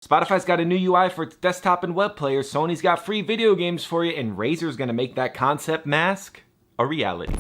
Spotify's got a new UI for its desktop and web players, Sony's got free video games for you, and Razer's gonna make that concept mask a reality.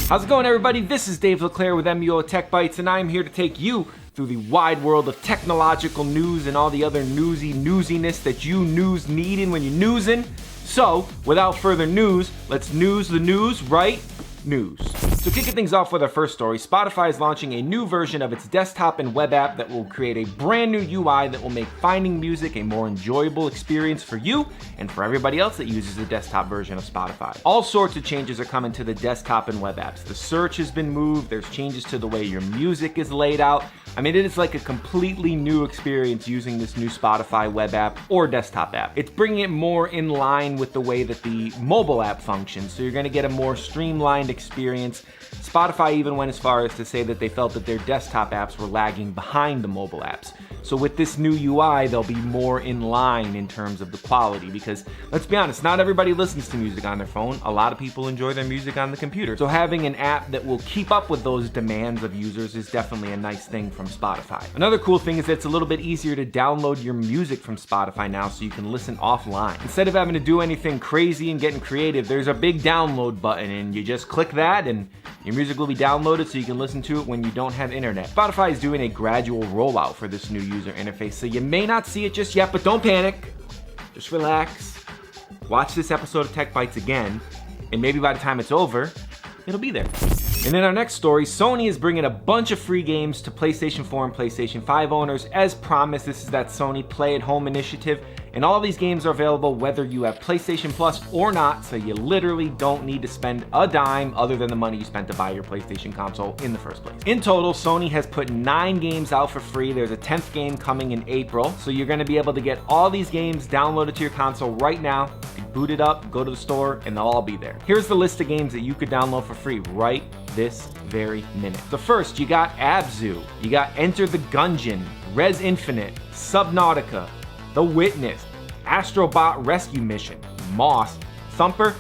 How's it going, everybody? This is Dave LeClaire with MUO Tech Bytes, and I'm here to take you through the wide world of technological news and all the other newsiness that you needing when you're newsing. So, without further news, let's news the news, right? News. So kicking things off with our first story, Spotify is launching a new version of its desktop and web app that will create a brand new UI that will make finding music a more enjoyable experience for you and for everybody else that uses the desktop version of Spotify. All sorts of changes are coming to the desktop and web apps. The search has been moved, there's changes to the way your music is laid out. I mean, it is like a completely new experience using this new Spotify web app or desktop app. It's bringing it more in line with the way that the mobile app functions, so you're gonna get a more streamlined experience. Spotify even went as far as to say that they felt that their desktop apps were lagging behind the mobile apps. So with this new UI, they'll be more in line in terms of the quality, because let's be honest, not everybody listens to music on their phone. A lot of people enjoy their music on the computer. So having an app that will keep up with those demands of users is definitely a nice thing from Spotify. Another cool thing is that it's a little bit easier to download your music from Spotify now, so you can listen offline. Instead of having to do anything crazy and getting creative, there's a big download button, and you just click that and your music will be downloaded so you can listen to it when you don't have internet. Spotify is doing a gradual rollout for this new user interface, so you may not see it just yet, but don't panic. Just relax. Watch this episode of Tech Bytes again, and maybe by the time it's over, it'll be there. And in our next story, Sony is bringing a bunch of free games to PlayStation 4 and PlayStation 5 owners. As promised, this is that Sony Play at Home initiative, and all these games are available whether you have PlayStation Plus or not, so you literally don't need to spend a dime other than the money you spent to buy your PlayStation console in the first place. In total, Sony has put 9 games out for free. There's a 10th game coming in April, so you're going to be able to get all these games downloaded to your console right now. You boot it up, go to the store, and they'll all be there. Here's the list of games that you could download for free right this very minute. So first, you got Abzu, you got Enter the Gungeon, Res Infinite, Subnautica, The Witness, Astrobot Rescue Mission, Moss, Thumper,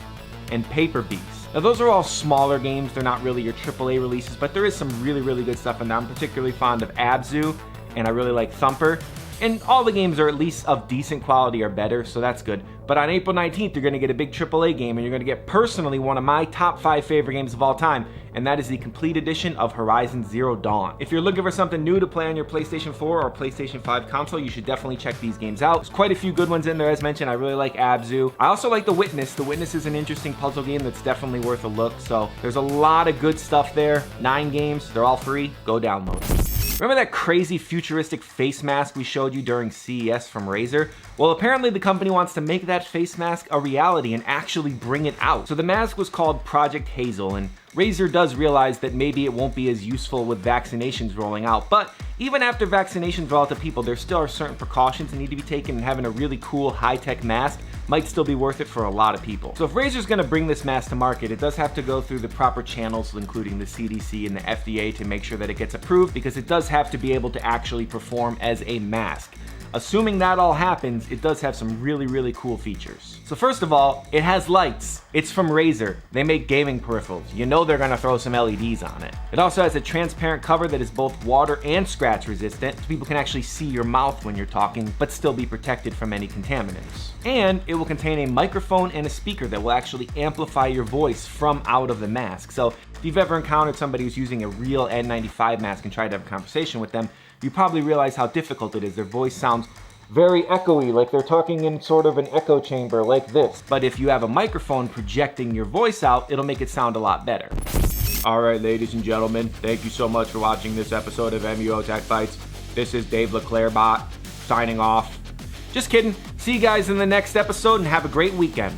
and Paper Beast. Now those are all smaller games, they're not really your AAA releases, but there is some really good stuff in there. I'm particularly fond of Abzu, and I really like Thumper. And all the games are at least of decent quality or better, so that's good. But on April 19th, you're gonna get a big AAA game, and you're gonna get personally one of my top 5 favorite games of all time, and that is the complete edition of Horizon Zero Dawn. If you're looking for something new to play on your PlayStation 4 or PlayStation 5 console, you should definitely check these games out. There's quite a few good ones in there, as mentioned. I really like Abzu. I also like The Witness. The Witness is an interesting puzzle game that's definitely worth a look, so there's a lot of good stuff there. 9 games, they're all free. Go download them. Remember that crazy futuristic face mask we showed you during CES from Razer? Well, apparently the company wants to make that face mask a reality and actually bring it out. So the mask was called Project Hazel, and Razer does realize that maybe it won't be as useful with vaccinations rolling out, but even after vaccinations roll out to people, there still are certain precautions that need to be taken, and having a really cool high-tech mask might still be worth it for a lot of people. So if Razer's gonna bring this mask to market, it does have to go through the proper channels, including the CDC and the FDA, to make sure that it gets approved, because it does have to be able to actually perform as a mask. Assuming that all happens, it does have some really cool features. So first of all, it has lights. It's from Razer. They make gaming peripherals. You know they're gonna throw some LEDs on it. It also has a transparent cover that is both water and scratch resistant, so people can actually see your mouth when you're talking, but still be protected from any contaminants. And it will contain a microphone and a speaker that will actually amplify your voice from out of the mask. So if you've ever encountered somebody who's using a real N95 mask and tried to have a conversation with them, you probably realize how difficult it is. Their voice sounds very echoey, like they're talking in sort of an echo chamber like this. But if you have a microphone projecting your voice out, it'll make it sound a lot better. All right, ladies and gentlemen, thank you so much for watching this episode of MUO Tech Bytes. This is Dave LeClaire signing off. Just kidding. See you guys in the next episode, and have a great weekend.